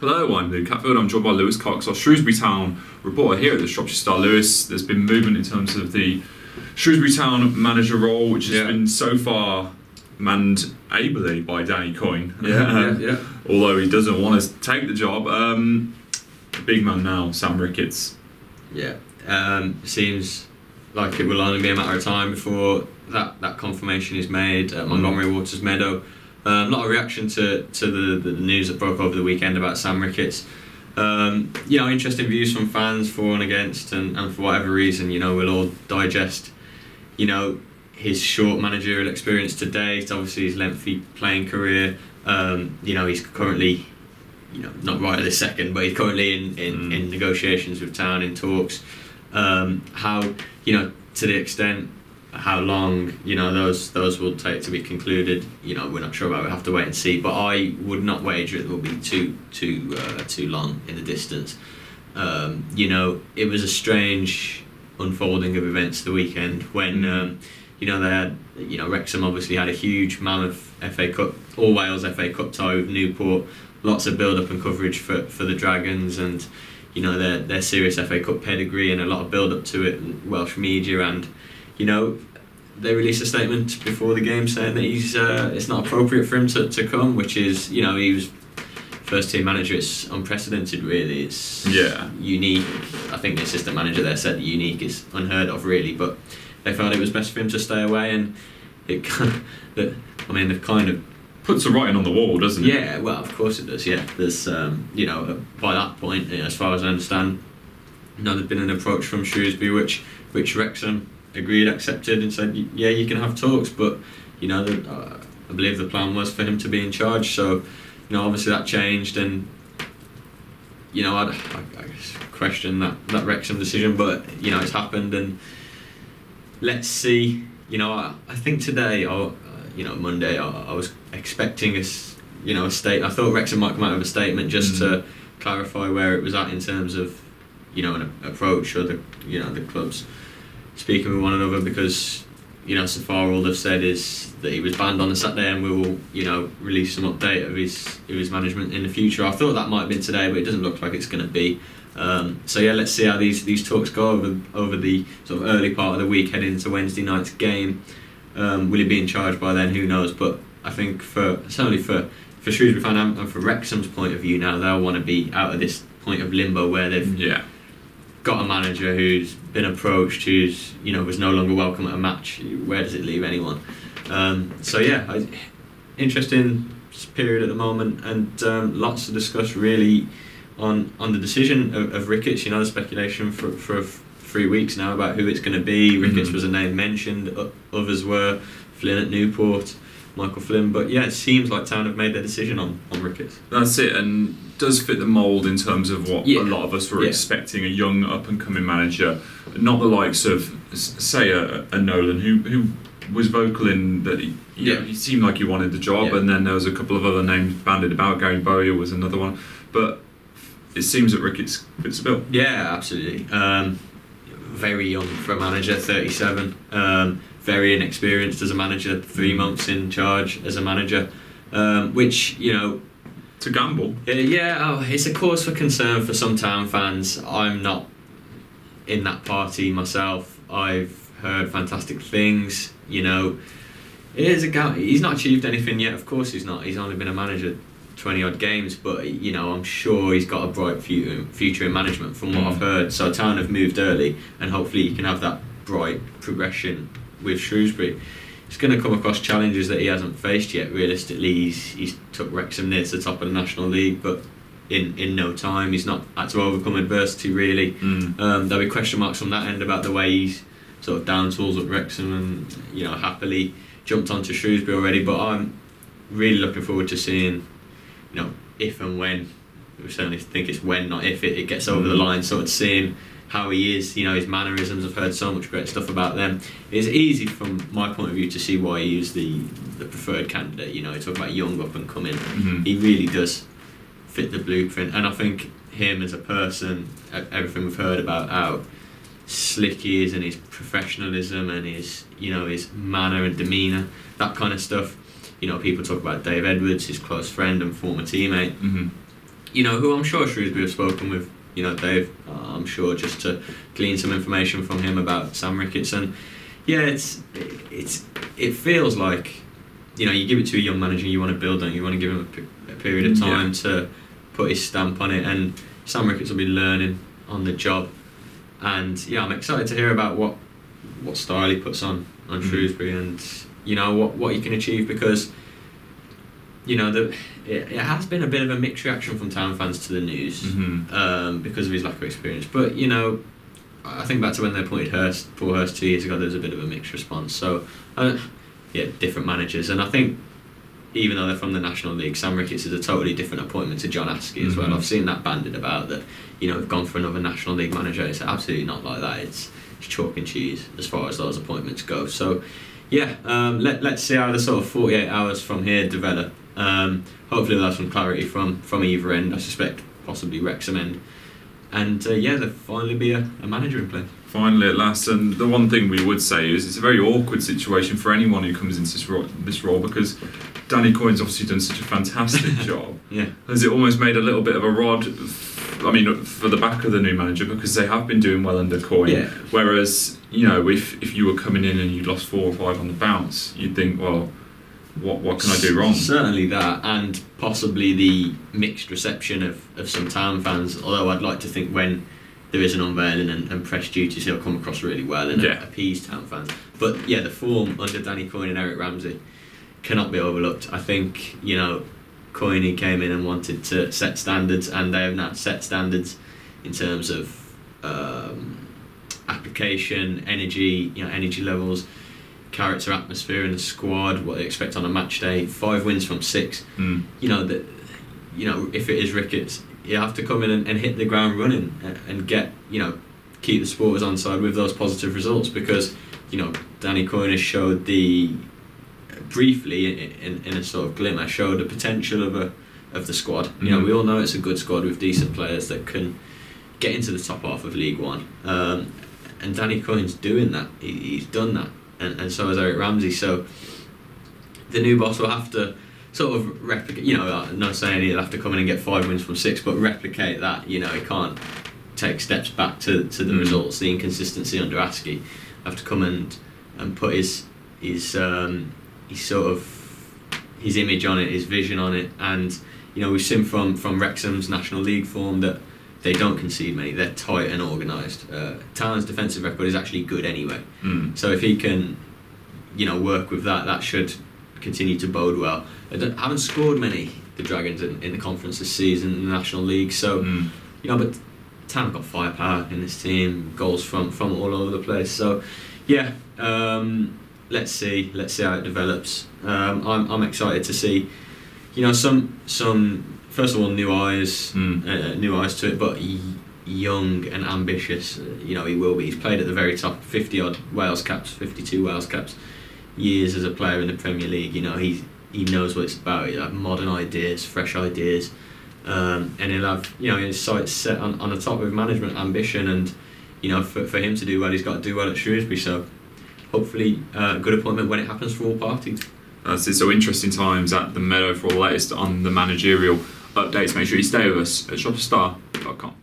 Hello, I'm Luke Hatfield. I'm joined by Lewis Cox, our Shrewsbury Town reporter here at the Shropshire Star. Lewis, there's been movement in terms of the Shrewsbury Town manager role, which has been so far manned ably by Danny Coyne. Although he doesn't want to take the job. The big man now, Sam Ricketts. Seems like it will only be a matter of time before that confirmation is made at Montgomery Waters Meadow. A lot of reaction to the news that broke over the weekend about Sam Ricketts. Interesting views from fans for and against, and for whatever reason, we'll all digest, his short managerial experience to date, obviously his lengthy playing career. He's currently, not right at this second, but he's currently in negotiations with Town, in talks. How, to the extent, how long those will take to be concluded, we're not sure about. We'll have to wait and see. But I would not wager it will be too long in the distance. It was a strange unfolding of events the weekend when they had Wrexham obviously had a huge mammoth FA Cup, all Wales FA Cup tie with Newport, lots of build up and coverage for the Dragons, and their serious FA Cup pedigree and a lot of build up to it, and Welsh media, and they released a statement before the game saying that it's not appropriate for him to come, which is, he was first team manager. It's unprecedented, really. It's unique. I think the assistant manager there said unique is unheard of, really, but they felt it was best for him to stay away, and it kind of puts the writing on the wall, doesn't it? Yeah, well, of course it does. Yeah, there's by that point, as far as I understand, there'd been an approach from Shrewsbury which Wrexham agreed, accepted, and said, yeah, you can have talks, but I believe the plan was for him to be in charge. So obviously that changed, and I question that Wrexham decision, but it's happened, and let's see. I think today, or Monday, I was expecting a state. I thought Wrexham might come out with a statement just to clarify where it was at in terms of an approach, or the clubs speaking with one another, because so far all they've said is that he was banned on a Saturday, and we will release some update of his management in the future. I thought that might have been today, but it doesn't look like it's going to be. Let's see how these talks go over the sort of early part of the week heading into Wednesday night's game. Will he be in charge by then? Who knows? But I think certainly for Shrewsbury fan and for Wrexham's point of view now, they'll want to be out of this point of limbo where they've got a manager who's been approached, who's was no longer welcome at a match. Where does it leave anyone? Interesting period at the moment, and lots to discuss really on the decision of Ricketts. The speculation for 3 weeks now about who it's going to be. Ricketts was a name mentioned, others were Flynn at Newport, Michael Flynn, but it seems like Town have made their decision on Ricketts. That's it, and does fit the mould in terms of what a lot of us were expecting, a young up and coming manager, not the likes of say a Nolan who was vocal in that he seemed like he wanted the job, and then there was a couple of other names bandied about. Gary Bowyer was another one, but it seems that Ricketts fits the bill. Yeah, absolutely. Very young for a manager, 37. Very inexperienced as a manager, 3 months in charge as a manager, which to gamble. It's a cause for concern for some Town fans. I'm not in that party myself. I've heard fantastic things. It is a gamble. He's not achieved anything yet. Of course he's not. He's only been a manager 20 odd games, but I'm sure he's got a bright future in management from what I've heard. So Town have moved early, and hopefully he can have that bright progression with Shrewsbury. He's going to come across challenges that he hasn't faced yet. Realistically, he's took Wrexham near to the top of the National League, but in no time. He's not had to overcome adversity, really. There'll be question marks from that end about the way he's sort of down tools at Wrexham and happily jumped onto Shrewsbury already. But I'm really looking forward to seeing if and when, we certainly think it's when, not if, it gets over the line, sort of seeing how he is, his mannerisms. I've heard so much great stuff about them. It's easy from my point of view to see why he is the preferred candidate. Talk about young up and coming. He really does fit the blueprint, and I think him as a person, everything we've heard about how slick he is and his professionalism and his manner and demeanour, that kind of stuff. People talk about Dave Edwards, his close friend and former teammate. who I'm sure Shrewsbury have spoken with, Dave, I'm sure, just to glean some information from him about Sam Ricketts. And yeah, it feels like, you give it to a young manager, you want to build on it, you want to give him a period of time to put his stamp on it, and Sam Ricketts will be learning on the job. And yeah, I'm excited to hear about what style he puts on Shrewsbury, and what he can achieve, because it has been a bit of a mixed reaction from town fans to the news, because of his lack of experience. But I think back to when they appointed Paul Hurst 2 years ago, there was a bit of a mixed response. So different managers, and I think even though they're from the National League, Sam Ricketts is a totally different appointment to John Askey as well. I've seen that banded about, that we've gone for another National League manager. It's absolutely not like that. It's chalk and cheese as far as those appointments go. So yeah, let's see how the sort of 48 hours from here develop. Hopefully we'll have some clarity from either end. I suspect possibly Wrexham end, and there'll finally be a manager in place. Finally at last. And the one thing we would say is it's a very awkward situation for anyone who comes into this role, because Danny Coyne's obviously done such a fantastic job. Yeah. Has it almost made a little bit of a rod, for the back of the new manager, because they have been doing well under Coyne. Yeah. Whereas, if you were coming in and you lost 4 or 5 on the bounce, you'd think, well, what can I do wrong? Certainly that, and possibly the mixed reception of some town fans, although I'd like to think when there is an unveiling and press duties, he'll come across really well and appease town fans. But yeah, the form under Danny Coyne and Eric Ramsey cannot be overlooked. I think, Coyne came in and wanted to set standards, and they have now set standards in terms of application, energy, energy levels, character, atmosphere in the squad, what they expect on a match day. 5 wins from 6. If it is Ricketts, you have to come in and hit the ground running and get, keep the supporters on side with those positive results, because Danny Coyne has showed briefly in a sort of glimmer, showed the potential of the squad. We all know it's a good squad with decent players that can get into the top half of League One, and Danny Coyne's doing that. He's done that, and so has Eric Ramsey. So the new boss will have to sort of replicate, I'm not saying he'll have to come in and get 5 wins from 6, but replicate that. He can't take steps back to the results, the inconsistency under Askey. Have to come and put his sort of his image on it, his vision on it. And we've seen from Wrexham's National League form that they don't concede many. They're tight and organised. Town's defensive record is actually good anyway. So if he can work with that should continue to bode well. They haven't scored many, the Dragons, in the conference this season in the National League. So but Town have got firepower in this team, goals from all over the place. So yeah, let's see how it develops. I'm excited to see, some first of all new eyes to it, but young and ambitious. He will be. He's played at the very top, 50-odd Wales caps, 52 Wales caps, years as a player in the Premier League. He knows what it's about. He'll have modern ideas, fresh ideas, and he'll have his sights set on the top of management ambition. And for him to do well, he's got to do well at Shrewsbury. So hopefully, a good appointment when it happens for all parties. So interesting times at the Meadow. For all the latest on the managerial updates, make sure you stay with us at shopstar.com.